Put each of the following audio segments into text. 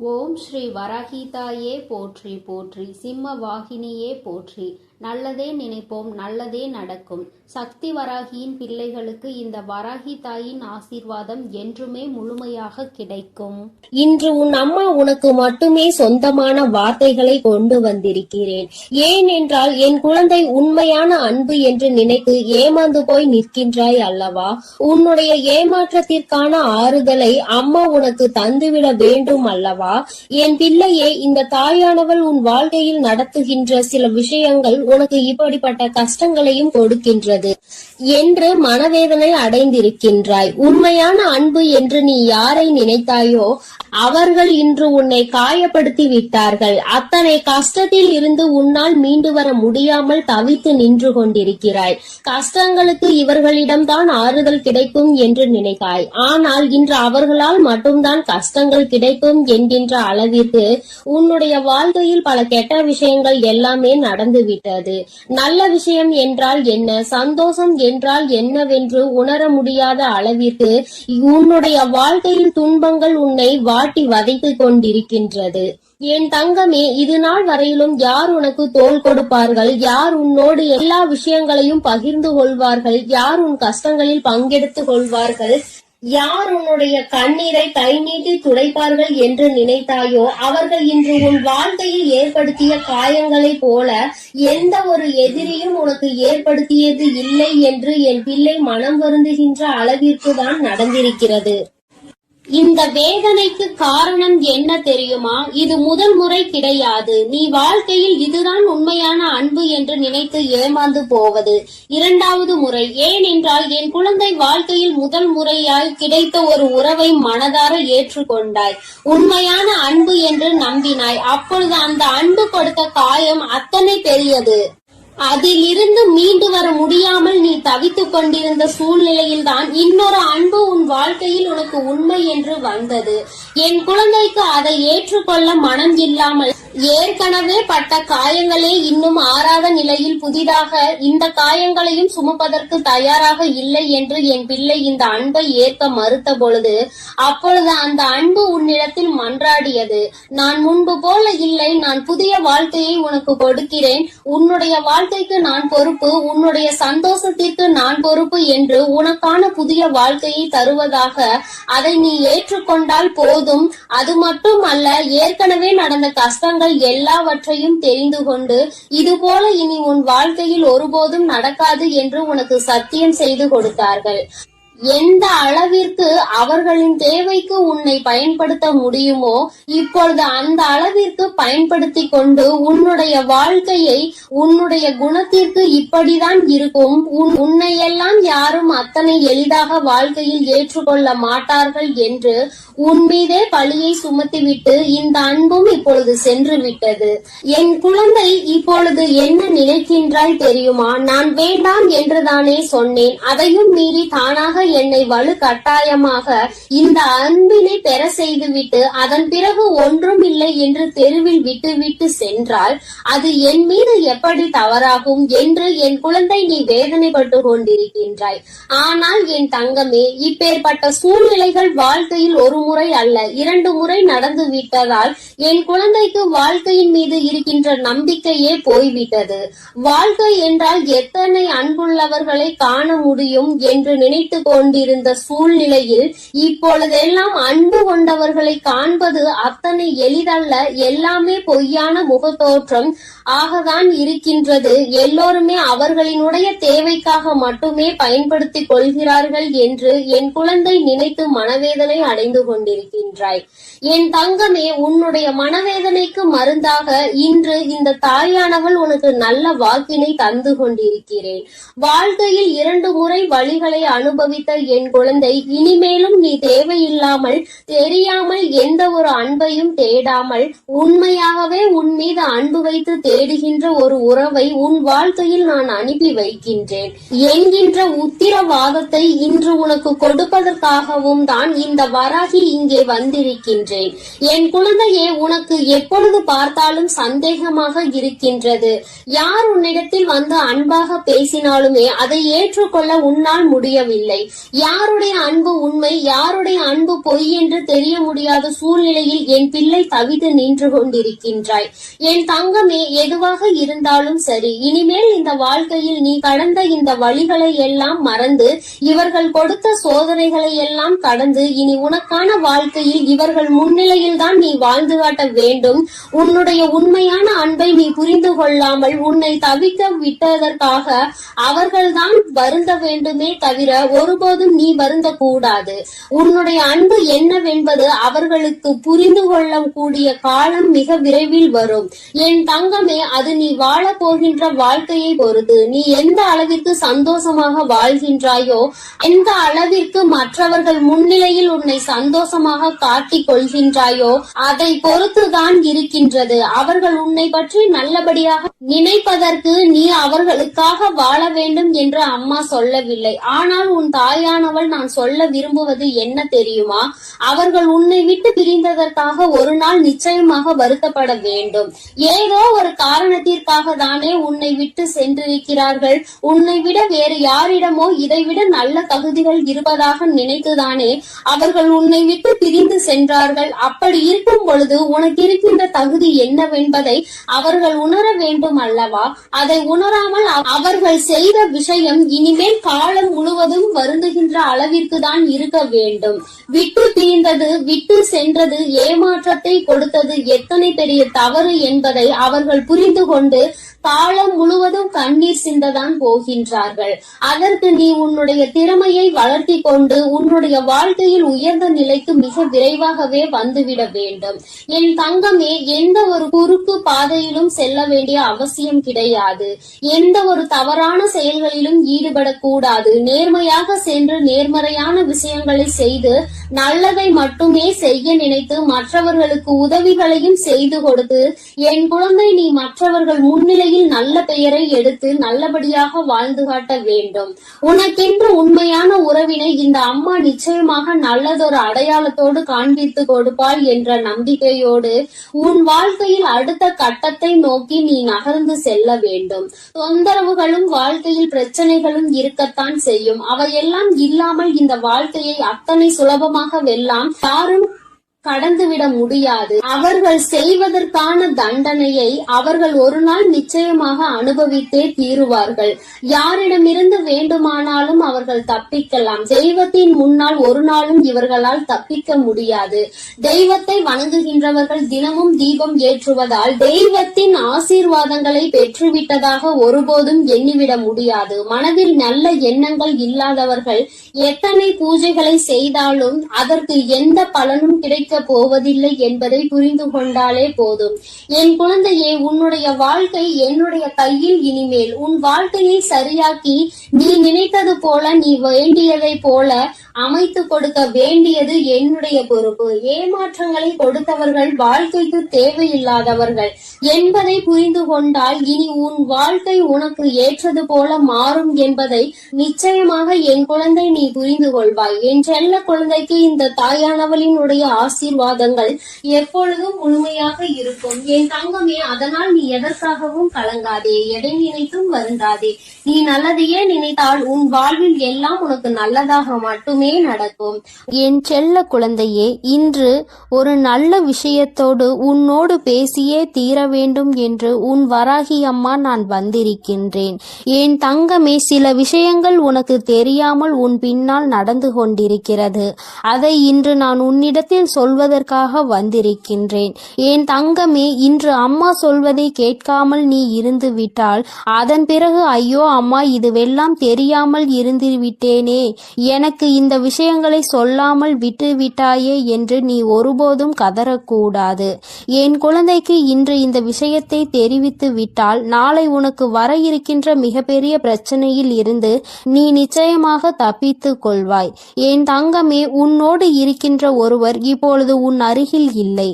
ஓம் ஸ்ரீ வராகிதாயே போற்றி போற்றி, சிம்ம வாகினியே போற்றி. நல்லதே நினைப்போம், நல்லதே நடக்கும். சக்தி வராகியின் பிள்ளைகளுக்கு இந்த வராகி தாயின் ஆசீர்வாதம் என்றுமே முழுமையாக கிடைக்கும். இன்று உன் அம்மா உனக்கு மட்டுமே சொந்தமான வார்த்தைகளை கொண்டு வந்திருக்கிறேன். ஏனென்றால் என் குழந்தை உண்மையான அன்பு என்று நினைத்து ஏமாந்து போய் நிற்கின்றாய் அல்லவா? உன்னுடைய ஏமாற்றத்திற்கான ஆறுதலை அம்மா உனக்கு தந்துவிட வேண்டும் அல்லவா? என் பிள்ளையே, இந்த தாயானவள் உன் வாழ்க்கையில் நடத்துகின்ற சில விஷயங்கள் உனக்கு இப்படிப்பட்ட கஷ்டங்களையும் கொடுக்கின்றது என்று மனவேதனை அடைந்திருக்கின்றாய். உண்மையான அன்பு என்று நீ யாரை நினைத்தாயோ அவர்கள் இன்று உன்னை காயப்படுத்தி விட்டார்கள். அத்தனை கஷ்டத்தில் இருந்து உன்னால் மீண்டு வர முடியாமல் தவித்து நின்று கொண்டிருக்கிறாய். கஷ்டங்களுக்கு இவர்களிடம்தான் ஆறுதல் கிடைக்கும் என்று நினைத்தாய். ஆனால் இன்று அவர்களால் மட்டும்தான் கஷ்டங்கள் கிடைக்கும் என்கின்ற அளவிற்கு உன்னுடைய வாழ்க்கையில் பல கெட்ட விஷயங்கள் எல்லாமே நடந்து விட்டது. நல்ல விஷயம் என்றால் என்ன, சந்தோஷம் என்றால் என்னவென்று உணர முடியாத அளவிற்கு உன்னுடைய வாழ்க்கையில் துன்பங்கள் உன்னை வாட்டி வதைத்துக் கொண்டிருக்கின்றது. என் தங்கமே, இது நாள் வரையிலும் யார் உனக்கு தோள் கொடுப்பார்கள், யார் உன்னோடு எல்லா விஷயங்களையும் பகிர்ந்து கொள்வார்கள், யார் உன் கஷ்டங்களில் பங்கெடுத்துக் கொள்வார்கள், யார் உன்னுடைய கண்ணீரை கை நீட்டி துடைப்பார்கள் என்று நினைத்தாயோ அவர்கள் இன்று உன் வாழ்க்கையில் ஏற்படுத்திய காயங்களை போல எந்த ஒரு எதிரியும் உனக்கு ஏற்படுத்தியது இல்லை என்று என் பிள்ளை மனம் வருந்துகின்ற அளவிற்கு தான் நடந்திருக்கிறது. இந்த வேதனைக்கு காரணம் என்ன தெரியுமா? இது முதல் முறை கிடையாது. நீ வாழ்க்கையில் இதுதான் உண்மையான அன்பு என்று நினைத்து ஏமாந்து போவது இரண்டாவது முறை. ஏனென்றால் என் குழந்தை வாழ்க்கையில் முதல் முறையாய் கிடைத்த ஒரு உறவை மனதார ஏற்றுக்கொண்டாய். உண்மையான அன்பு என்று நம்பினாய். அப்பொழுது அந்த அன்பு கொடுத்த காயம் அத்தனை பெரியது. அதிலிருந்து மீண்டு வர முடியாமல் நீ தவித்துக் கொண்டிருந்த சூழ்நிலையில்தான் இன்னொரு அன்பு உன் வாழ்க்கையில் உனக்கு உண்மை என்று வந்தது. என் குழந்தைக்கு அதை ஏற்றுக்கொள்ள மனம் இல்லாமல் ஏற்கனவே பட்ட காயங்களே இன்னும் ஆறாத நிலையில் புதிதாக இந்த காயங்களையும் சுமப்பதற்கு தயாராக இல்லை என்று என் பிள்ளை இந்த அன்பை ஏற்க மறுத்த பொழுது அப்பொழுது அந்த அன்பு உன்னிடத்தில் மன்றாடியது. நான் முன்பு போல இல்லை, நான் புதிய வாழ்க்கையை உனக்கு கொடுக்கிறேன், உன்னுடைய வாழ்க்கைக்கு நான் பொறுப்பு, உன்னுடைய சந்தோஷத்திற்கு நான் பொறுப்பு என்று உனக்கான புதிய வாழ்க்கையை தருவதாக அதை நீ ஏற்றுக்கொண்டால் போதும். அது மட்டும் அல்ல, ஏற்கனவே நடந்த கஷ்டங்கள் எல்லாவற்றையும் தெரிந்து கொண்டு இது போல இனி உன் வாழ்க்கையில் ஒருபோதும் நடக்காது என்று உனக்கு சத்தியம் செய்து கொடுத்தார்கள். எந்த அளவிற்கு அவர்களின் தேவைக்கு உன்னை பயன்படுத்த முடியுமோ இப்பொழுது அந்த அளவிற்கு பயன்படுத்தி கொண்டு உன்னுடைய வாழ்க்கையை உன்னுடைய குணத்திற்கு இப்படிதான் இருக்கும், உன்னையெல்லாம் யாரும் அத்தனை எளிதாக வாழ்க்கையில் ஏற்றுக்கொள்ள மாட்டார்கள் என்று உன் மீதே பழியை சுமத்திவிட்டு இந்த அன்பும் இப்பொழுது சென்று விட்டது. என் குழந்தை, இப்பொழுது என்ன நினைக்கின்றாய் தெரியுமா? நான் வேண்டாம் என்றுதானே சொன்னேன், அதையும் மீறி தானாக என்னை வலு கட்டாயமாக இந்த அன்பினை பெற செய்துவிட்டு அதன் பிறகு ஒன்றும் இல்லை என்று தெருவில் விட்டு சென்றால் அது என் மீது எப்படி தவறாகும் என்று என் குழந்தை நீ வேதனைப்பட்டு கொண்டிருக்கின்றாய். ஆனால் என் தங்கமே, இப்பேற்பட்ட சூழ்நிலைகள் வாழ்க்கையில் ஒரு முறை அல்ல 2 முறை நடந்து விட்டதால் என் குழந்தைக்கு வாழ்க்கையின் மீது இருக்கின்ற நம்பிக்கையே போய்விட்டது. வாழ்க்கை என்றால் எத்தனை அன்புள்ளவர்களை காண முடியும் என்று நினைத்து கொண்டிருந்த சூழ்நிலையில் இப்பொழுதெல்லாம் அன்பு கொண்டவர்களை காண்பது அத்தனை எளிதல்ல. எல்லாமே பொய்யான முகத்தோற்றம் ஆகத்தான் இருக்கின்றது. எல்லோருமே அவர்களினுடைய தேவைக்காக மட்டுமே பயன்படுத்திக் கொள்கிறார்கள் என்று என் குழந்தை நினைத்து மனவேதனை அடைந்து கொண்டிருக்கின்றாய். என் தங்கமே, உன்னுடைய மனவேதனைக்கு மருந்தாக இன்று இந்த தாயானவள் உனக்கு நல்ல வாக்கினை தந்து கொண்டிருக்கிறேன். வாழ்க்கையில் 2 முறை வழிகளை அனுபவித்த என் குழந்தை, இனிமேலும் நீ தேவையில்லாமல் தெரியாமல் எந்த ஒரு அன்பையும் தேடாமல் உண்மையாகவே உன் மீது அன்பு வைத்து தேடுகின்ற ஒரு உறவை உன் வாழ்க்கையில் நான் அனுப்பி வைக்கின்றேன் என்கின்ற உத்திரவாதத்தை இன்று உனக்கு கொடுப்பதற்காகவும் தான் இந்த வராகி இங்கே வந்திருக்கின்றேன். என் குழந்தையே, உனக்கு எப்பொழுது பார்த்தாலும் சந்தேகமாக இருக்கின்றது. யார் உன்னிடத்தில் வந்து அன்பாக பேசினாலுமே அதை ஏற்றுக்கொள்ள உன்னால் முடியவில்லை. யாருடைய அன்பு உண்மை, யாருடைய அன்பு பொய் என்று தெரிய முடியாத சூழ்நிலையில் என் பிள்ளை தவித்து நின்று கொண்டிருக்கின்றாய். என் தங்கமே, எதுவாக இருந்தாலும் சரி, இனிமேல் இந்த வாழ்க்கையில் நீ கடந்த இந்த வழிகளை எல்லாம் மறந்து, இவர்கள் கொடுத்த சோதனைகளை எல்லாம் கடந்து, இனி உனக்கான வாழ்க்கையில் இவர்கள் முன்னிலையில் தான் நீ வாழ்ந்து காட்ட வேண்டும். உன்னுடைய உண்மையான அன்பை நீ புரிந்து கொள்ளாமல் உன்னை தவிக்க விட்டதற்காக அவர்கள்தான் வருந்த வேண்டுமே தவிர ஒருபோதும் நீ வருந்த கூடாது. உன்னுடைய அன்பு என்னவென்பது அவர்களுக்கு புரிந்து கொள்ளக்கூடிய காலம் மிக விரைவில் வரும். என் தங்கமே, அது நீ வாழ போகின்ற வாழ்க்கையை பொறுத்து. நீ எந்த அளவிற்கு சந்தோஷமாக வாழ்கின்றாயோ, எந்த அளவிற்கு மற்றவர்கள் முன்னிலையில் உன்னை சந்தோஷமாக காட்டிக் கொள்கின்றாயோ, அதை பொறுத்துதான் இருக்கின்றது. அவர்கள் உன்னை பற்றி நல்லபடியாக நினைப்பதற்கு நீ அவர்களுக்காக வாழ வேண்டும் என்று அம்மா சொல்லவில்லை. ஆனால் உன் தாயானவள் நான் சொல்ல விரும்புவது என்ன தெரியுமா? அவர்கள் உன்னை விட்டு பிரிந்ததற்காக ஒரு நாள் நிச்சயமாக வருத்தப்பட வேண்டும். ஏதோ ஒரு காரணத்திற்காக தானே உன்னை விட்டு சென்றிருக்கிறார்கள். உன்னை விட வேறு யாரிடமோ இதைவிட நல்ல தகுதிகள் இருப்பதாக நினைத்துதானே அவர்கள் உன்னை விட்டு பிரிந்து சென்றார்கள். அப்படி இருக்கும் பொழுது உனக்கு இருக்கின்ற தகுதி என்னவென்பதை அவர்கள் உணர வேண்டும் அல்லவா? அதை உணராமல் அவர்கள் செய்த விஷயம் இனிமேல் காலம் முழுவதும் வருந்துகின்ற அளவிற்கு தான் இருக்க வேண்டும். விட்டு பிரிந்தது, விட்டு சென்றது, ஏமாற்றத்தை கொடுத்தது எத்தனை பெரிய தவறு என்பதை அவர்கள் புரிந்து கொண்டு காலம் முழுவதும் கண்ணீர் சிந்ததான் போகின்றார்கள். அதற்கு நீ உன்னுடைய திறமையை வளர்த்தி கொண்டு உன்னுடைய வாழ்க்கையில் உயர்ந்த நிலைக்கு மிக விரைவாகவே வந்துவிட வேண்டும். என் தங்கமே, எந்த ஒரு குறுக்கு பாதையிலும் செல்ல வேண்டிய அவசியம் கிடையாது. எந்த ஒரு தவறான செயல்களிலும் ஈடுபடக்கூடாது. நேர்மையாக சென்று நேர்மறையான விஷயங்களை செய்து நல்லதை மட்டுமே செய்ய நினைத்து மற்றவர்களுக்கு உதவிகளையும் செய்து கொடுத்து, என் குழந்தை, நீ மற்றவர்கள் முன்னிலையில் நல்ல பெயரை எடுத்து நல்லபடியாக வாழ்ந்து காட்ட வேண்டும். உனக்கென்று உண்மையான உறவினை இந்த அம்மா நிச்சயமாக நல்லதொரு அடையாளத்தோடு காண்பித்து கொடுப்பாள் என்ற நம்பிக்கையோடு உன் வாழ்க்கையில் அடுத்த கட்டத்தை நோக்கி நீ நகர்ந்து செல்ல வேண்டும். தொந்தரவுகளும் வாழ்க்கையில் பிரச்சனைகளும் இருக்கத்தான் செய்யும். அவையெல்லாம் இல்லாமல் இந்த வாழ்க்கையை அத்தனை சுலபமாக வெல்லாம் யாரும் கடந்துவிட முடியாது. அவர்கள் செய்வதற்கான தண்டனையை அவர்கள் ஒரு நாள் நிச்சயமாக அனுபவித்தே தீருவார்கள். யாரிடமிருந்து வேண்டுமானாலும் அவர்கள் தப்பிக்கலாம். தெய்வத்தின் முன்னால் ஒரு நாளும் இவர்களால் தப்பிக்க முடியாது. தெய்வத்தை வணங்குகின்றவர்கள் தினமும் தீபம் ஏற்றுவதால் தெய்வத்தின் ஆசீர்வாதங்களை பெற்றுவிட்டதாக ஒருபோதும் எண்ணிவிட முடியாது. மனதில் நல்ல எண்ணங்கள் இல்லாதவர்கள் எத்தனை பூஜைகளை செய்தாலும் அதற்கு எந்த பலனும் கிடைக்க போவதில்லை என்பதை புரிந்து கொண்டாலே போதும். என் குழந்தையே, உன்னுடைய வாழ்க்கை என்னுடைய கையில். இனிமேல் உன் வாழ்க்கையை சரியாக்கி நீ நினைத்தது போல, நீ வேண்டியதை போல அமைத்து கொடுக்க வேண்டியது என்னுடைய பொறுப்பு. ஏமாற்றங்களை கொடுத்தவர்கள் வாழ்க்கைக்கு தேவையில்லாதவர்கள் என்பதை புரிந்து கொண்டால் இனி உன் வாழ்க்கை உனக்கு ஏற்றது போல மாறும் என்பதை நிச்சயமாக என் குழந்தை நீ புரிந்து கொள்வாய். என் செல்ல குழந்தைக்கு இந்த தாயானவளினுடைய ஆசீர்வாதங்கள் எப்பொழுதும் முழுமையாக இருக்கும். என் தங்கமே, அதனால் நீ எதற்காகவும் கலங்காதே, எதை நினைத்தும் வருந்தாதே. நீ நல்லதையே நினைத்தால் உன் வாழ்வில் எல்லாம் உனக்கு நல்லதாக மட்டுமே நடக்கும். என் செல்ல குழந்தையே, இன்று ஒரு நல்ல விஷயத்தோடு உன்னோடு பேசியே தீர வேண்டும் என்று உன் வராகி அம்மா நான் வந்திருக்கின்றேன். என் தங்கமே, சில விஷயங்கள் உனக்கு தெரியாமல் உன் பின்னால் நடந்து கொண்டிருக்கிறது. அதை இன்று நான் உன்னிடத்தில் சொல்வதற்காக வந்திருக்கின்றேன். என் தங்கமே, இன்று அம்மா சொல்வதை கேட்காமல் நீ இருந்து விட்டால் அதன் பிறகு ஐயோ அம்மா, இதுவெல்லாம் தெரியாமல் இருந்து விட்டேனே, எனக்கு இந்த விஷயங்களை சொல்லாமல் விட்டு விட்டாயே என்று நீ ஒருபோதும் கதறக்கூடாது. என் குழந்தைக்கு இன்று இந்த விஷயத்தை தெரிவித்து விட்டால் நாளை உனக்கு வர இருக்கின்ற மிகப்பெரிய பிரச்சனையில் இருந்து நீ நிச்சயமாக தப்பித்து கொள்வாய். என் தங்கமே, உன்னோடு இருக்கின்ற ஒருவர் இப்பொழுது இப்பொழுது உன் அருகில் இல்லை.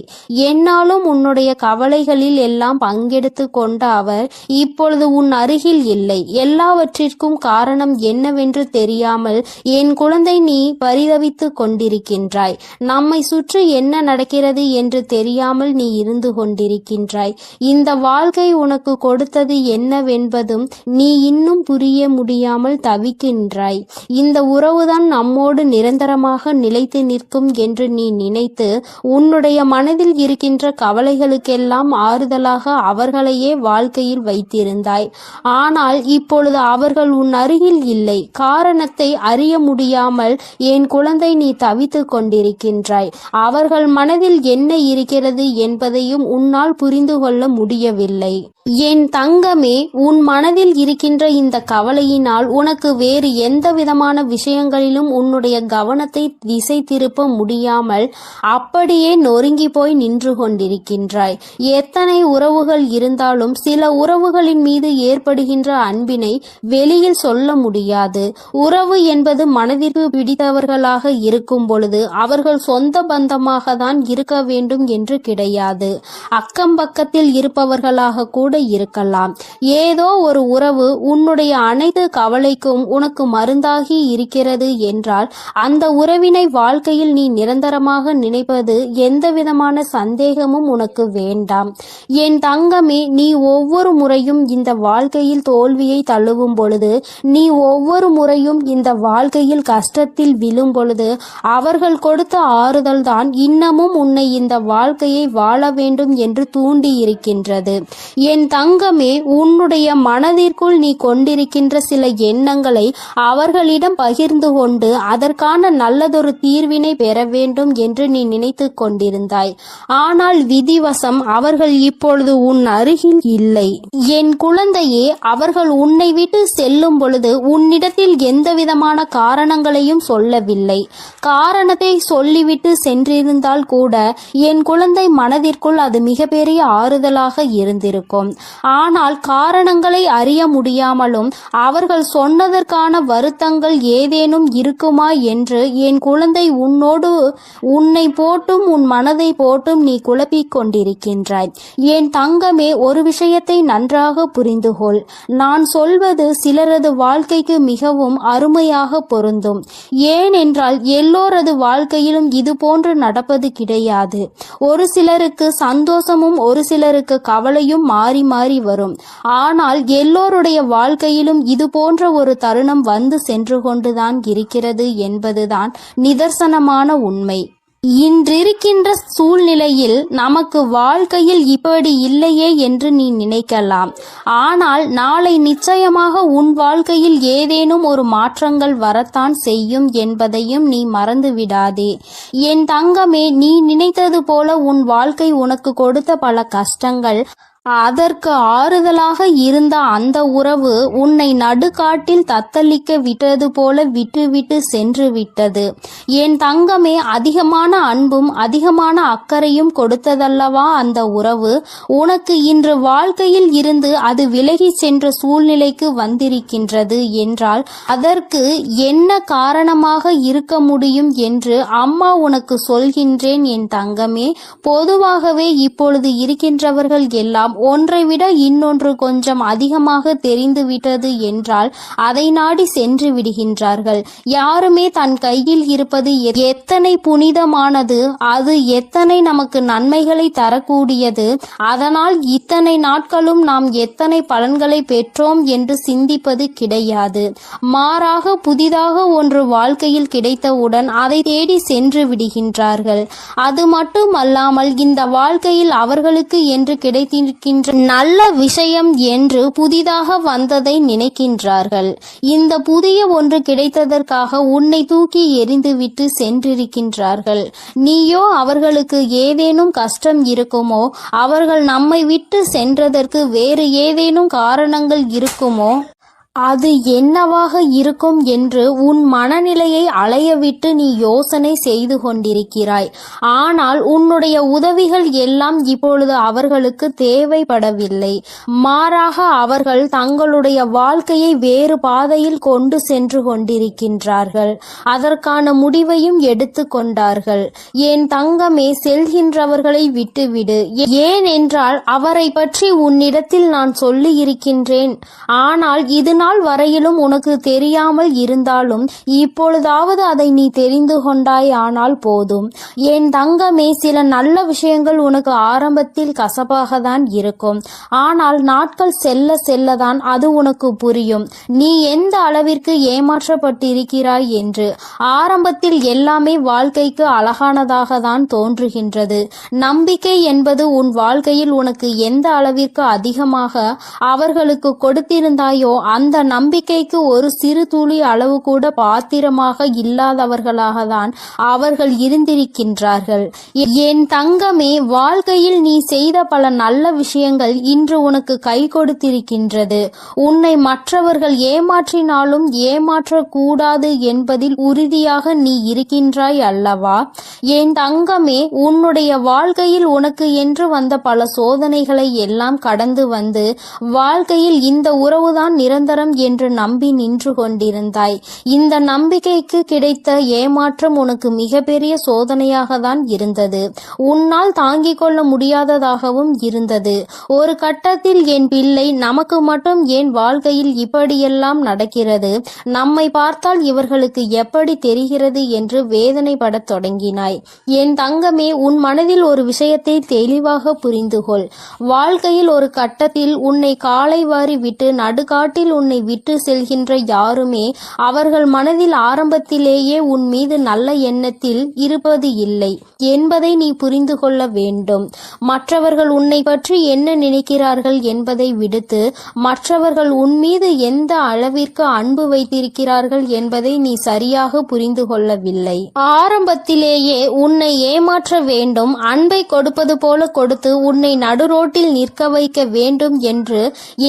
என்னாலும் உன்னுடைய கவலைகளில் எல்லாம் பங்கெடுத்து கொண்ட அவர் இப்பொழுது உன் அருகில் இல்லை. எல்லாவற்றிற்கும் காரணம் என்னவென்று தெரியாமல் என் குழந்தை நீ பரிதவித்து கொண்டிருக்கின்றாய். நம்மை சுற்றி என்ன நடக்கிறது என்று தெரியாமல் நீ இருந்து கொண்டிருக்கின்றாய். இந்த வாழ்க்கை உனக்கு கொடுத்தது என்னவென்பதும் நீ இன்னும் புரிய முடியாமல் தவிக்கின்றாய். இந்த உறவுதான் நம்மோடு நிரந்தரமாக நிலைத்து நிற்கும் என்று நீ நினைத்து உன்னுடைய மனதில் இருக்கின்ற கவலைகளுக்கெல்லாம் ஆறுதலாக அவர்களையே வாழ்க்கையில் வைத்திருந்தாய். ஆனால் இப்பொழுது அவர்கள் உன் அருகில் இல்லை. காரணத்தை அறிய முடியாமல் என் குழந்தை நீ தவித்து கொண்டிருக்கின்றாய். அவர்கள் மனதில் என்ன இருக்கிறது என்பதையும் உன்னால் புரிந்து கொள்ள முடியவில்லை. என் தங்கமே, உன் மனதில் இருக்கின்ற இந்த கவலையினால் உனக்கு வேறு எந்த விதமான விஷயங்களிலும் உன்னுடைய கவனத்தை திசை திருப்ப முடியாமல் அப்படியே நொறுங்கி போய் நின்று கொண்டிருக்கின்றாய். எத்தனை உறவுகள் இருந்தாலும் சில உறவுகளின் மீது ஏற்படுகின்ற அன்பினை வெளியில் சொல்ல முடியாது. உறவு என்பது மனதிற்கு பிடித்தவர்களாக இருக்கும் பொழுது அவர்கள் சொந்த பந்தமாக தான் இருக்க வேண்டும் என்று கிடையாது. அக்கம் பக்கத்தில் இருப்பவர்களாக கூட இருக்கலாம். ஏதோ ஒரு உறவு உன்னுடைய அனைத்து கவலைக்கும் உனக்கு மருந்தாகி இருக்கிறது என்றால் அந்த உறவினை வாழ்க்கையில் நீ நிரந்தரமாக நினைப்பது எந்தவிதமான சந்தேகமும் உனக்கு வேண்டாம். என் தங்கமே, நீ ஒவ்வொரு முறையும் இந்த வாழ்க்கையில் தோல்வியை தழுவும் பொழுது, நீ ஒவ்வொரு முறையும் இந்த வாழ்க்கையில் கஷ்டத்தில் விழும் பொழுது அவர்கள் கொடுத்த ஆறுதல் தான் இன்னமும் உன்னை இந்த வாழ்க்கையை வாழ வேண்டும் என்று தூண்டி இருக்கின்றது. என் தங்கமே, உன்னுடைய மனதிற்குள் நீ கொண்டிருக்கின்ற சில எண்ணங்களை அவர்களிடம் பகிர்ந்து கொண்டு அதற்கான நல்லதொரு தீர்வினை பெற வேண்டும் என்று நீ நினைத்து கொண்டிருந்தாய். ஆனால் விதிவசம் அவர்கள் இப்பொழுது உன் அருகில் இல்லை. என் குழந்தையே, அவர்கள் உன்னை விட்டு செல்லும் பொழுது உன்னிடத்தில் எந்தவிதமான காரணங்களையும் சொல்லவில்லை. காரணத்தை சொல்லிவிட்டு சென்றிருந்தால் கூட என் குழந்தை மனதிற்குள் அது மிகப்பெரிய ஆறுதலாக இருந்திருக்கும். ஆனால் காரணங்களை அறிய முடியாமலும் அவர்கள் சொன்னதற்கான வருத்தங்கள் ஏதேனும் இருக்குமா என்று என் குழந்தை உன்னை போட்டும் உன் மனதை போட்டும் நீ குழப்பிக் கொண்டிருக்கின்றாய். என் தங்கமே, ஒரு விஷயத்தை நன்றாக புரிந்துகொள். நான் சொல்வது சிலரது வாழ்க்கைக்கு மிகவும் அருமையாக பொருந்தும். ஏனென்றால் எல்லோரது வாழ்க்கையிலும் இது போன்று நடப்பது கிடையாது. ஒரு சிலருக்கு சந்தோஷமும் ஒரு சிலருக்கு கவலையும் மாறி மாறி வரும். ஆனால் எல்லோருடைய வாழ்க்கையிலும் இது போன்ற ஒரு தருணம் வந்து சென்று கொண்டுதான் இருக்கிறது என்பதுதான் நிதர்சனமான உண்மை. இன்றிருக்கின்ற சூழ்நிலையில் நமக்கு வாழ்க்கையில் இப்படி இல்லையே என்று நீ நினைக்கலாம். ஆனால் நாளை நிச்சயமாக உன் வாழ்க்கையில் ஏதேனும் ஒரு மாற்றங்கள் வரத்தான் செய்யும் என்பதையும் நீ மறந்து விடாதே. என் தங்கமே, நீ நினைத்தது போல உன் வாழ்க்கை உனக்கு கொடுத்த பல கஷ்டங்கள், அதற்கு ஆறுதலாக இருந்த அந்த உறவு உன்னை நடுக்காட்டில் தத்தளிக்க விட்டது போல விட்டுவிட்டு சென்று விட்டது. என் தங்கமே, அதிகமான அன்பும் அதிகமான அக்கறையும் கொடுத்ததல்லவா அந்த உறவு. உனக்கு இன்று வாழ்க்கையில் இருந்து அது விலகி சென்ற சூழ்நிலைக்கு வந்திருக்கின்றது என்றால் அதற்கு என்ன காரணமாக இருக்க முடியும் என்று அம்மா உனக்கு சொல்கின்றேன். என் தங்கமே, பொதுவாகவே இப்பொழுது இருக்கின்றவர்கள் எல்லாம் ஒன்றை விட இன்னொன்று கொஞ்சம் அதிகமாக தெரிந்துவிட்டது என்றால் அதை நாடி சென்று விடுகின்றார்கள். யாருமே தன் கையில் இருப்பது எத்தனை புனிதமானது, அது எத்தனை நமக்கு நன்மைகளை தரக்கூடியது, அதனால் இத்தனை நாட்களும் நாம் எத்தனை பலன்களை பெற்றோம் என்று சிந்திப்பது கிடையாது. மாறாக புதிதாக ஒன்று வாழ்க்கையில் கிடைத்தவுடன் அதை தேடி சென்று விடுகின்றார்கள். அது மட்டுமல்லாமல் இந்த வாழ்க்கையில் அவர்களுக்கு என்று கிடைத்திருக்கின்ற நல்ல விஷயம் என்று புதிதாக வந்ததை நினைக்கின்றார்கள். இந்த புதிய ஒன்று கிடைத்ததற்காக உன்னை தூக்கி எறிந்துவிட்டு சென்றிருக்கின்றார்கள். நீயோ அவர்களுக்கு ஏதேனும் கஷ்டம் இருக்குமோ, அவர்கள் நம்மை விட்டு சென்றதற்கு வேறு ஏதேனும் காரணங்கள் இருக்குமோ, அது என்னவாக இருக்கும் என்று உன் மனநிலையை அலையவிட்டு நீ யோசனை செய்து கொண்டிருக்கிறாய். ஆனால் உன்னுடைய உதவிகள் எல்லாம் இப்பொழுது அவர்களுக்கு தேவைப்படவில்லை. மாறாக அவர்கள் தங்களுடைய வாழ்க்கையை வேறு பாதையில் கொண்டு சென்று கொண்டிருக்கின்றார்கள். அதற்கான முடிவையும் எடுத்து கொண்டார்கள். என் தங்கமே, செல்கின்றவர்களை விட்டுவிடு. ஏனென்றால் அவரை பற்றி உன்னிடத்தில் நான் சொல்லி இருக்கின்றேன். ஆனால் இது நாள் வரையிலும் உனக்கு தெரியாமல் இருந்தாலும் இப்பொழுதாவது அதை நீ தெரிந்து கொண்டாய். ஆனால் போதும் என் தங்கமே. சில நல்ல விஷயங்கள் உனக்கு ஆரம்பத்தில் கசப்பாக தான் இருக்கும். ஆனால் நாட்கள் செல்ல செல்லதான் அது உனக்கு புரியும் நீ எந்த அளவிற்கு ஏமாற்றப்பட்டிருக்கிறாய் என்று. ஆரம்பத்தில் எல்லாமே வாழ்க்கைக்கு அழகானதாக தான் தோன்றுகின்றது. நம்பிக்கை என்பது உன் வாழ்க்கையில் உனக்கு எந்த அளவிற்கு அதிகமாக அவர்களுக்கு கொடுத்திருந்தாயோ அந்த நம்பிக்கைக்கு ஒரு சிறு துளி அளவு கூட பாத்திரமாக இல்லாதவர்களாக தான் அவர்கள் இருந்திருக்கின்றார்கள். என் தங்கமே, வாழ்க்கையில் நீ செய்த பல நல்ல விஷயங்கள் இன்று உனக்கு கை கொடுத்திருக்கின்றது. உன்னை மற்றவர்கள் ஏமாற்றினாலும் ஏமாற்றக்கூடாது என்பதில் உறுதியாக நீ இருக்கின்றாய் அல்லவா? என் தங்கமே, உன்னுடைய வாழ்க்கையில் உனக்கு என்று வந்த பல சோதனைகளை எல்லாம் கடந்து வந்து வாழ்க்கையில் இந்த உறவுதான் நிரந்தரம் என்று நம்பி நின்று கொண்டிருந்தாய். இந்த நம்பிக்கைக்கு கிடைத்த ஏமாற்றம் உனக்கு மிகப்பெரிய சோதனையாக தான் இருந்தது. உன்னால் தாங்கிக் கொள்ள முடியாததாகவும் இருந்தது. ஒரு கட்டத்தில் என் பிள்ளை, நமக்கு மட்டும் ஏன் வாழ்க்கையில் இப்படியெல்லாம் நடக்கிறது, நம்மை பார்த்தால் இவர்களுக்கு எப்படி தெரிகிறது என்று வேதனைப்படத் தொடங்கினாய். என் தங்கமே, உன் மனதில் ஒரு விஷயத்தை தெளிவாக புரிந்து கொள். வாழ்க்கையில் ஒரு கட்டத்தில் உன்னை காலை வாரி விட்டு நடுக்காட்டில் உன்னை விட்டு செல்கின்ற யாருமே அவர்கள் மனதில் ஆரம்பத்திலேயே உன் மீது நல்ல எண்ணத்தில் இருப்பது இல்லை என்பதை நீ புரிந்து கொள்ள வேண்டும். மற்றவர்கள் உன்னை பற்றி என்ன நினைக்கிறார்கள் என்பதை விடுத்து மற்றவர்கள் உன் மீது எந்த அளவிற்கு அன்பு வைத்திருக்கிறார்கள் என்பதை நீ சரியாக புரிந்து கொள்ளவில்லை. ஆரம்பத்திலேயே உன்னை ஏமாற்ற வேண்டும், அன்பை கொடுப்பது போல கொடுத்து உன்னை நடுரோட்டில் நிற்க வைக்க வேண்டும் என்று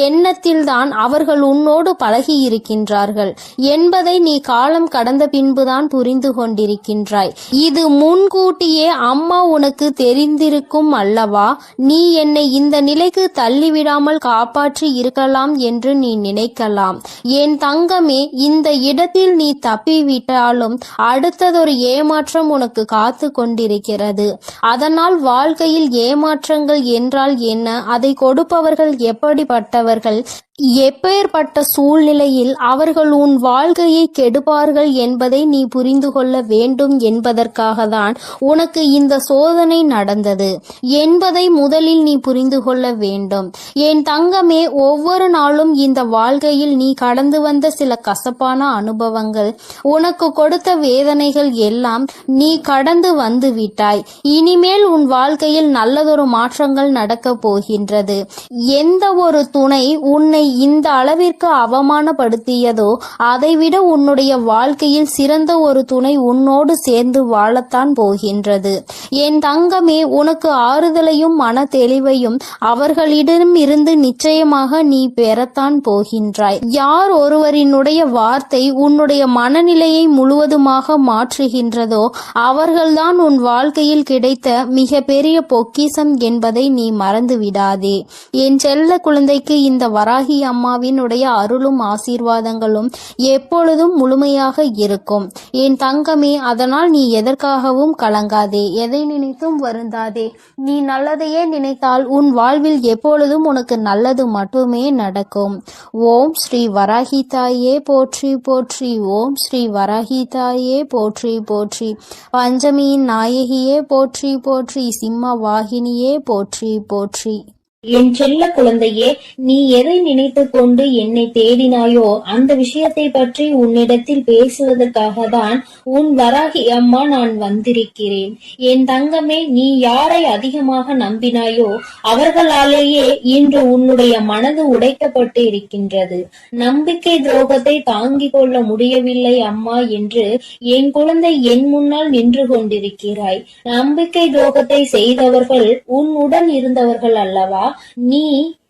எண்ணத்தில்தான் அவர்கள் உன்னோடு பழகி இருக்கின்றார்கள் என்பதை நீ காலம் கடந்த பின்புதான் புரிந்து கொண்டிருக்கின்றாய். இது முன்கூட்டியே அம்மா உனக்கு தெரிந்திருக்கும் அல்லவா? நீ என்னை இந்த நிலைக்கு தள்ளிவிடாமல் காப்பாற்றி இருக்கலாம் என்று நீ நினைக்கலாம். என் தங்கமே, இந்த இடத்தில் நீ தப்பிவிட்டாலும் அடுத்ததொரு ஏமாற்றம் உனக்கு காத்து கொண்டிருக்கிறது. அதனால் வாழ்க்கையில் ஏமாற்றங்கள் என்றால் என்ன, அதை கொடுப்பவர்கள் எப்படிப்பட்டவர்கள், எப்பேற்பட்ட சூழ்நிலையில் அவர்கள் உன் வாழ்க்கையை கெடுப்பார்கள் என்பதை நீ புரிந்து கொள்ள வேண்டும் என்பதற்காக தான் உனக்கு இந்த சோதனை நடந்தது என்பதை முதலில் நீ புரிந்து கொள்ள வேண்டும். என் தங்கமே, ஒவ்வொரு நாளும் இந்த வாழ்க்கையில் நீ கடந்து வந்த சில கசப்பான அனுபவங்கள், உனக்கு கொடுத்த வேதனைகள் எல்லாம் நீ கடந்து வந்து விட்டாய். இனிமேல் உன் வாழ்க்கையில் நல்லதொரு மாற்றங்கள் நடக்கப் போகின்றது. எந்த ஒரு துணை உன்னை இந்த அளவிற்கு அவமானப்படுத்தியதோ அதைவிட உன்னுடைய வாழ்க்கையில் சிறந்த ஒரு துணை உன்னோடு சேர்ந்து வாழத்தான் போகின்றது. என் தங்கமே, உனக்கு ஆறுதலையும் மன தெளிவையும் அவர்களிடம் இருந்து நிச்சயமாக நீ பெறத்தான் போகின்றாய். யார் ஒருவரினுடைய வார்த்தை உன்னுடைய மனநிலையை முழுவதுமாக மாற்றுகின்றதோ அவர்கள்தான் உன் வாழ்க்கையில் கிடைத்த மிக பெரிய பொக்கிஷம் என்பதை நீ மறந்து விடாதே. என் செல்ல குழந்தைக்கு இந்த வராகி அம்மாவினுடைய அருளும் ஆசீர்வாதங்களும் எப்பொழுதும் முழுமையாக இருக்கும். என் தங்கமே, அதனால் நீ எதற்காகவும் கலங்காதே, எதை நினைத்தும் வருந்தாதே. நீ நல்லதையே நினைத்தால் உன் வாழ்வில் எப்பொழுதும் உனக்கு நல்லது மட்டுமே நடக்கும். ஓம் ஸ்ரீ வராகி தாயே போற்றி போற்றி. ஓம் ஸ்ரீ வராகி தாயே போற்றி போற்றி. பஞ்சமியின் நாயகியே போற்றி போற்றி. சிம்ம வாகினியே போற்றி போற்றி. என் செல்ல குழந்தையே, நீ எதை நினைத்து கொண்டு என்னை தேடினாயோ அந்த விஷயத்தை பற்றி உன்னிடத்தில் பேசுவதற்காக தான் உன் வராகி அம்மா நான் வந்திருக்கிறேன். என் தங்கமே, நீ யாரை அதிகமாக நம்பினாயோ அவர்களாலேயே இன்று உன்னுடைய மனது உடைக்கப்பட்டு இருக்கின்றது. நம்பிக்கை துரோகத்தை தாங்கிக் கொள்ள முடியவில்லை அம்மா என்று என் குழந்தை என் முன்னால் நின்று கொண்டிருக்கிறாய். நம்பிக்கை துரோகத்தை செய்தவர்கள் உன்னுடன் இருந்தவர்கள் அல்லவா? நீ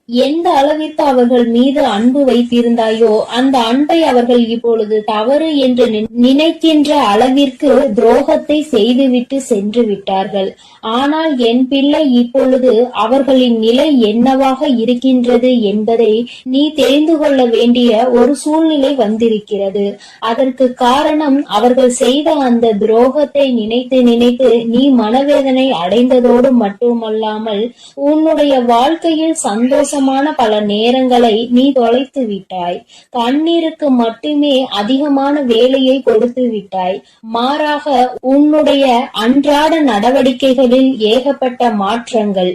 எந்த அளவிற்கு அவர்கள் மீது அன்பு வைத்திருந்தாயோ அந்த அன்பை அவர்கள் இப்பொழுது தவறு என்று நினைக்கின்ற அளவிற்கு துரோகத்தை செய்துவிட்டு சென்று விட்டார்கள். ஆனால் என் பிள்ளை, இப்பொழுது அவர்களின் நிலை என்னவாக இருக்கின்றது என்பதை நீ தெரிந்து கொள்ள வேண்டிய ஒரு சூழ்நிலை வந்திருக்கிறது. அதற்கு காரணம், அவர்கள் செய்த அந்த துரோகத்தை நினைத்து நினைத்து நீ மனவேதனை அடைந்ததோடு மட்டுமல்லாமல் உன்னுடைய வாழ்க்கையில் சந்தோஷமான பல நேரங்களை நீ தொலைத்து விட்டாய். கண்ணீருக்கு மட்டுமே அதிகமான வேலையை கொடுத்து விட்டாய். மாறாக உன்னுடைய அன்றாட நடவடிக்கைகளில் ஏகப்பட்ட மாற்றங்கள்.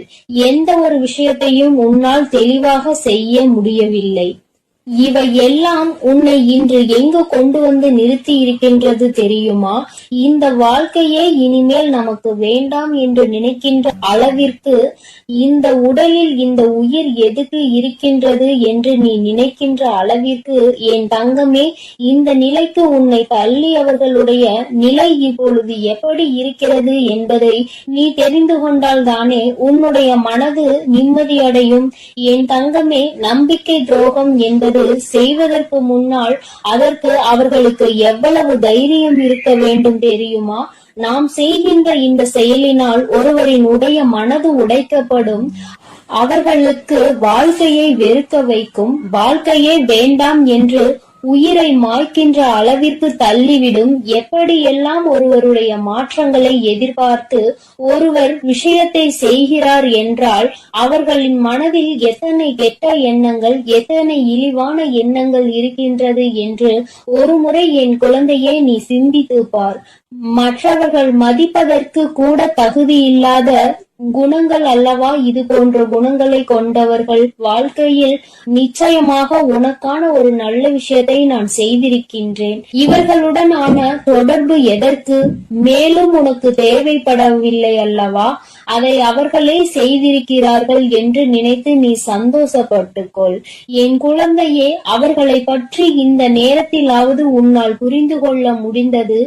எந்த ஒரு விஷயத்தையும் உன்னால் தெளிவாக செய்ய முடியவில்லை. இவை எல்லாம் உன்னை இன்று எங்கு கொண்டு வந்து நிறுத்தி இருக்கின்றது தெரியுமா? இந்த வாழ்க்கையே இனிமேல் நமக்கு வேண்டாம் என்று நினைக்கின்ற அளவிற்கு இந்த உடலில் இந்த உயிர் எதுக்கு இருக்கின்றது என்று நீ நினைக்கின்ற அளவிற்கு என் தங்கமே, இந்த நிலைக்கு உன்னை தள்ளியவர்களுடைய நிலை இப்பொழுது எப்படி இருக்கிறது என்பதை நீ தெரிந்து கொண்டால் தானே உன்னுடைய மனது நிம்மதியடையும். என் தங்கமே, நம்பிக்கை துரோகம் என்பது செய்வதற்கு முன்னால் அதற்கு அவர்களுக்கு எவ்வளவு தைரியம் இருக்க வேண்டும் தெரியுமா? நாம் செய்கின்ற இந்த செயலினால் ஒருவரின் உடைய மனது உடைக்கப்படும். அவர்களுக்கு வாழ்க்கையை வெறுக்க வைக்கும். வாழ்க்கையே வேண்டாம் என்று உயிரை மாய்க்கின்ற அளவிற்கு தள்ளிவிடும். எப்படியெல்லாம் ஒருவருடைய மாற்றங்களை எதிர்பார்த்து ஒருவர் விஷயத்தை செய்கிறார் என்றால் அவர்களின் மனதில் எத்தனை கெட்ட எண்ணங்கள், எத்தனை இழிவான எண்ணங்கள் இருக்கின்றது என்று ஒரு முறை என் குழந்தையே நீ சிந்தித்து பார். மற்றவர்கள் மதிப்பதற்கு கூட தகுதி இல்லாத குணங்கள் அல்லவா இது போன்ற குணங்களை கொண்டவர்கள். வாழ்க்கையில் நிச்சயமாக உனக்கான ஒரு நல்ல விஷயத்தை நான் செய்திருக்கின்றேன். இவர்களுடனான தொடர்பு எதற்கு? மேலும் உனக்கு தேவைப்படவில்லை அல்லவா? அதை அவர்களே செய்திருக்கிறார்கள் என்று நினைத்து நீ சந்தோஷப்பட்டுக்கொள். என் குழந்தையே, அவர்களை பற்றி இந்த நேரத்திலாவது உன்னால் புரிந்து கொள்ள முடிந்தது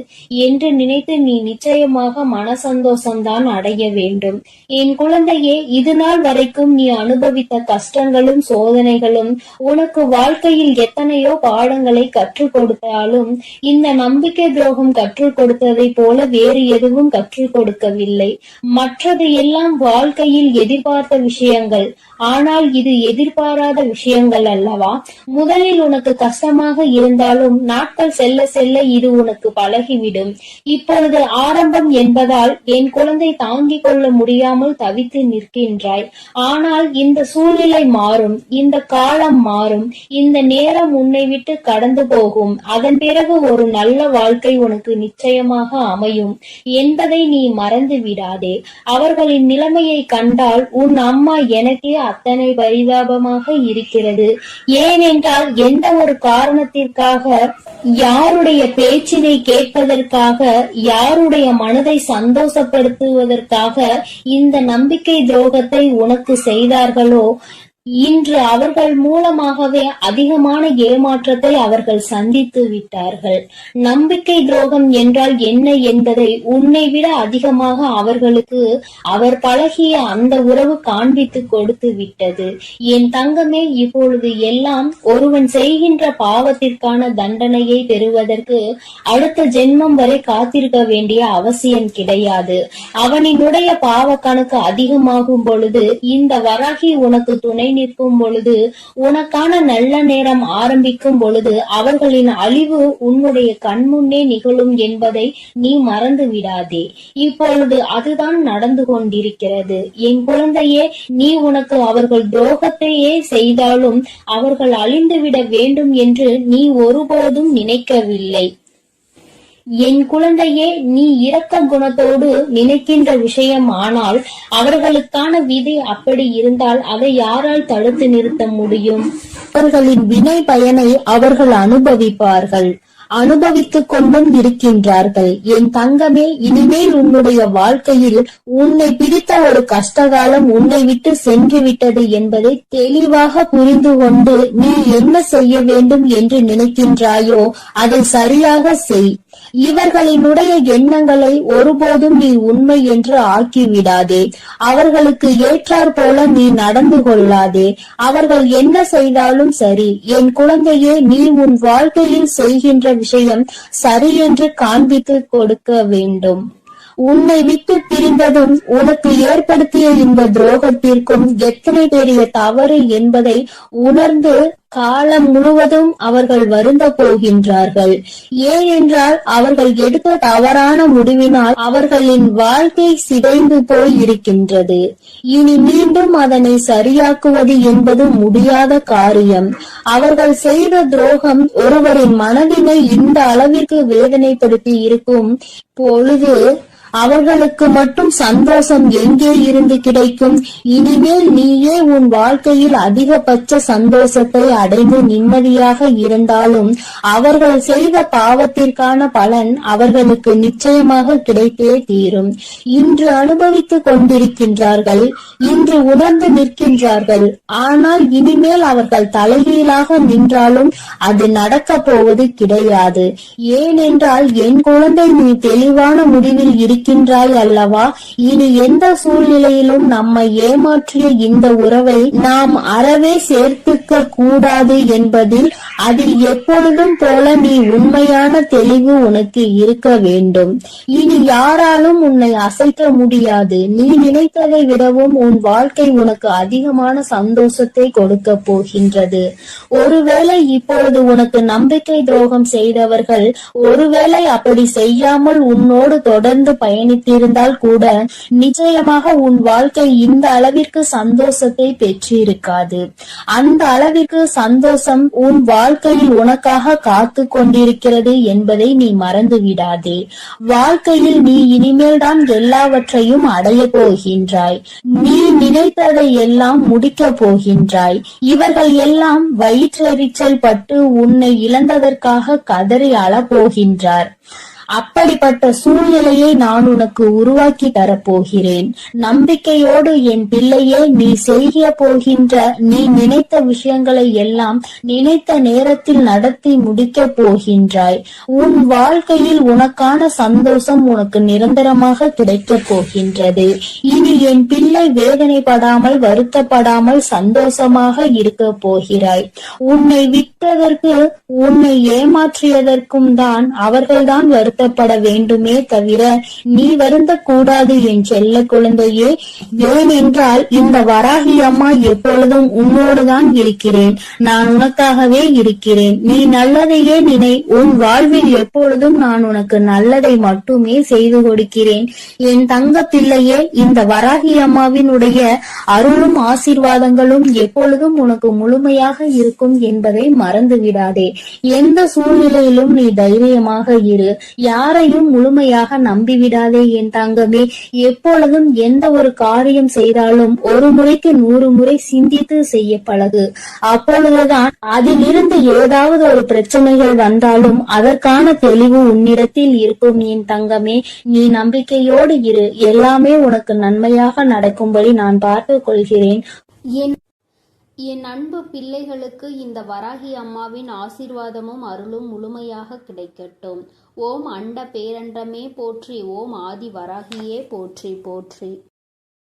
என்று நினைத்து நீ நிச்சயமாக மன சந்தோஷம்தான் அடைய வேண்டும். என் குழந்தையே, இது நாள் வரைக்கும் நீ அனுபவித்த கஷ்டங்களும் சோதனைகளும் உனக்கு வாழ்க்கையில் எத்தனையோ பாடங்களை கற்றுக் கொடுத்தாலும் இந்த நம்பிக்கை துரோகம் கற்றுக் கொடுத்ததை போல வேறு எதுவும் கற்றுக் கொடுக்கவில்லை. மற்றது எல்லாம் வாழ்க்கையில் எதிர்பார்த்த விஷயங்கள். ஆனால் இது எதிர்பாராத விஷயங்கள் அல்லவா? முதலில் உனக்கு கஷ்டமாக இருந்தாலும் நாட்கள் செல்ல செல்ல இது உனக்கு பழகிவிடும். இப்பொழுது ஆரம்பம் என்பதால் என் குழந்தை தாங்கிக் கொள்ள முடியாமல் தவித்து நிற்கின்றாய். ஆனால் இந்த சூழ்நிலை மாறும், இந்த காலம் மாறும், இந்த நேரம் உன்னை விட்டு கடந்து போகும். அதன் பிறகு ஒரு நல்ல வாழ்க்கை உனக்கு நிச்சயமாக அமையும் என்பதை நீ மறந்து விடாதே. அவர்களின் நிலைமையை கண்டால் உன் அம்மா எனக்கே அத்தனை பரிதாபமாக இருக்கிறது. ஏனென்றால் எந்த ஒரு காரணத்திற்காக, யாருடைய பேச்சினை கேட்பதற்காக, யாருடைய மனதை சந்தோஷப்படுத்துவதற்காக இந்த நம்பிக்கை துரோகத்தை உனக்கு செய்தார்களோ, இன்று அவர்கள் மூலமாகவே அதிகமான ஏமாற்றத்தை அவர்கள் சந்தித்து விட்டார்கள். நம்பிக்கை துரோகம் என்றால் என்ன என்பதை உன்னை விட அதிகமாக அவர்களுக்கு அவர் பழகிய அந்த உறவு காண்பித்து கொடுத்து விட்டது. என் தங்கமே, இப்பொழுது எல்லாம் ஒருவன் செய்கின்ற பாவத்திற்கான தண்டனையை பெறுவதற்கு அடுத்த ஜென்மம் வரை காத்திருக்க வேண்டிய அவசியம் கிடையாது. அவனினுடைய பாவ கணக்கு அதிகமாகும் பொழுது இந்த வராகி உனக்கு துணை நிற்கும் பொழுது, உனக்கான நல்ல நேரம் ஆரம்பிக்கும் பொழுது அவர்களின் அழிவு உன்னுடைய கண்முன்னே நிகழும் என்பதை நீ மறந்து விடாதே. இப்பொழுது அதுதான் நடந்து கொண்டிருக்கிறது. என் குழந்தையே, நீ உனக்கு அவர்கள் துரோகத்தையே செய்தாலும் அவர்கள் அழிந்துவிட வேண்டும் என்று நீ ஒருபோதும் நினைக்கவில்லை. என் குழந்தையே, நீ இரக்க குணத்தோடு நினைக்கின்ற விஷயம். ஆனால் அவர்களுக்கான விதி அப்படி இருந்தால் அதை யாரால் தடுத்து நிறுத்த முடியும்? அவர்களின் வினை பயனை அவர்கள் அனுபவிப்பார்கள். அனுபவித்துக் கொண்டும் இருக்கின்றார்கள். என் தங்கமே, இனிமேல் உன்னுடைய வாழ்க்கையில் உன்னை பிடித்த ஒரு கஷ்டகாலம் உன்னை விட்டு சென்று விட்டது என்பதை தெளிவாக புரிந்து கொண்டு நீ என்ன செய்ய வேண்டும் என்று நினைக்கின்றாயோ அதை சரியாக செய். இவர்களினுடைய எண்ணங்களை ஒருபோதும் நீ உண்மை என்று ஆக்கிவிடாதே. அவர்களுக்கு ஏற்றாற் போல நீ நடந்து கொள்ளாதே. அவர்கள் என்ன செய்தாலும் சரி, என் குழந்தையே, நீ உன் வாழ்க்கையில் செய்கின்ற விஷயம் சரி என்று காண்பித்து கொடுக்க வேண்டும். உன்னை விட்டு பிரிந்ததும் உனக்கு ஏற்படுத்திய இந்த துரோகத்திற்கும் எத்தனை பெரிய தவறு என்பதை உணர்ந்து காலம் முழுவதும் அவர்கள் வருந்த போகின்றார்கள். ஏனென்றால் அவர்கள் எடுத்த தவறான முடிவினால் அவர்களின் வாழ்க்கை சிதைந்து போய் இருக்கின்றது. இனி மீண்டும் அதனை சரியாக்குவது என்பது முடியாத காரியம். அவர்கள் செய்த துரோகம் ஒருவரின் மனதினை இந்த அளவிற்கு வேதனைப்படுத்தி இருக்கும் பொழுது அவர்களுக்கு மட்டும் சந்தோஷம் எங்கே இருந்து கிடைக்கும்? இனிமேல் நீயே உன் வாழ்க்கையில் அதிகபட்ச சந்தோஷத்தை அடைந்து நிம்மதியாக இருந்தாலும் அவர்கள் செய்த பாவத்திற்கான பலன் அவர்களுக்கு நிச்சயமாக கிடைத்தே தீரும். இன்று அனுபவித்துக் கொண்டிருக்கின்றார்கள், இன்று உணர்ந்து நிற்கின்றார்கள். ஆனால் இனிமேல் அவர்கள் தலைகீழாக நின்றாலும் அது நடக்க போவது கிடையாது. ஏனென்றால் என் குழந்தை, நீ தெளிவான முடிவில் இருக்கின்றாய் அல்லவா? இனி எந்த சூழ்நிலையிலும் நம்மை ஏமாற்றிய இந்த உறவை நாம் அறவே சேர்த்துக்க கூடாது என்பதில் அதில் எப்பொழுதும் போல நீ உண்மையான தெளிவு உனக்கு இருக்க வேண்டும். இனி யாராலும் உன்னை அசைக்க முடியாது. நீ நினைத்ததை விடவும் உன் வாழ்க்கை உனக்கு அதிகமான சந்தோஷத்தை கொடுக்க போகின்றது. ஒருவேளை இப்பொழுது உனக்கு நம்பிக்கை துரோகம் செய்தவர்கள் ஒருவேளை அப்படி செய்யாமல் உன்னோடு தொடர்ந்து பயணித்திருந்தால் கூட நிச்சயமாக உன் வாழ்க்கை இந்த அளவிற்கு சந்தோஷத்தை பெற்றிருக்காது. அந்த அளவிற்கு சந்தோஷம் உன் வாழ்க்கையில் உனக்காக காத்து கொண்டிருக்கிறது என்பதை நீ மறந்து விடாதே. வாழ்க்கையில் நீ இனிமேல் தான் எல்லாவற்றையும் அடைய போகின்றாய். நீ நினைத்ததை எல்லாம் முடிக்க போகின்றாய். இவர்கள் எல்லாம் வயிற்றெரிச்சல் பட்டு உன்னை இழந்ததற்காக கதறி அழப்போகின்றார். அப்படிப்பட்ட சூழ்நிலையை நான் உனக்கு உருவாக்கி தரப்போகிறேன். நம்பிக்கையோடு என் பிள்ளையே, நீ செய்ய போகின்ற நீ நினைத்த விஷயங்களை எல்லாம் நினைத்த நேரத்தில் நடத்தி முடிக்க போகின்றாய். உன் வாழ்க்கையில் உனக்கான சந்தோஷம் உனக்கு நிரந்தரமாக கிடைக்கப் போகின்றது. இனி என் பிள்ளை வேதனைப்படாமல் வருத்தப்படாமல் சந்தோஷமாக இருக்க போகிறாய். உன்னை விட்டதற்கு உன்னை ஏமாற்றியதற்கும் தான் அவர்கள்தான் வருத்தப்பட வேண்டுமே தவிர நீ வருந்த கூடாது என் செல்ல குழந்தையே. ஏனென்றால் இந்த வராகி அம்மா எப்பொழுதும் உன்னோடுதான் இருக்கிறேன். நான் உனக்காகவே இருக்கிறேன். நீ நல்லதையே நினை. உன் வாழ்வில் எப்பொழுதும் நான் உனக்கு நல்லதை மட்டுமே செய்து கொடுக்கிறேன். என் தங்க பிள்ளையே, இந்த வராகி அம்மாவினுடைய அருளும் ஆசீர்வாதங்களும் எப்பொழுதும் உனக்கு முழுமையாக இருக்கும் என்பதை மறந்து விடாதே. எந்த சூழ்நிலையிலும் நீ தைரியமாக இரு. யாரையும் முழுமையாக நம்பிவிடாதே என் தங்கமே. எப்பொழுதும் எந்த ஒரு காரியம் செய்தாலும் ஒரு முறைக்கு 100 முறை சிந்தித்து செய்ய பழகு. அப்பொழுதுதான் அதிலிருந்து ஏதாவது ஒரு பிரச்சனைகள் வந்தாலும் அதற்கான தெளிவு உன்னிடத்தில் இருக்கும் என் தங்கமே. நீ நம்பிக்கையோடு இரு. எல்லாமே உனக்கு நன்மையாக நடக்கும்படி நான் பார்த்துக் கொள்கிறேன். என் அன்பு பிள்ளைகளுக்கு இந்த வராகி அம்மாவின் ஆசீர்வாதமும் அருளும் முழுமையாக கிடைக்கட்டும். ஓம் அண்ட பேரண்டமே போற்றி. ஓம் ஆதி வராகியே போற்றி போற்றி.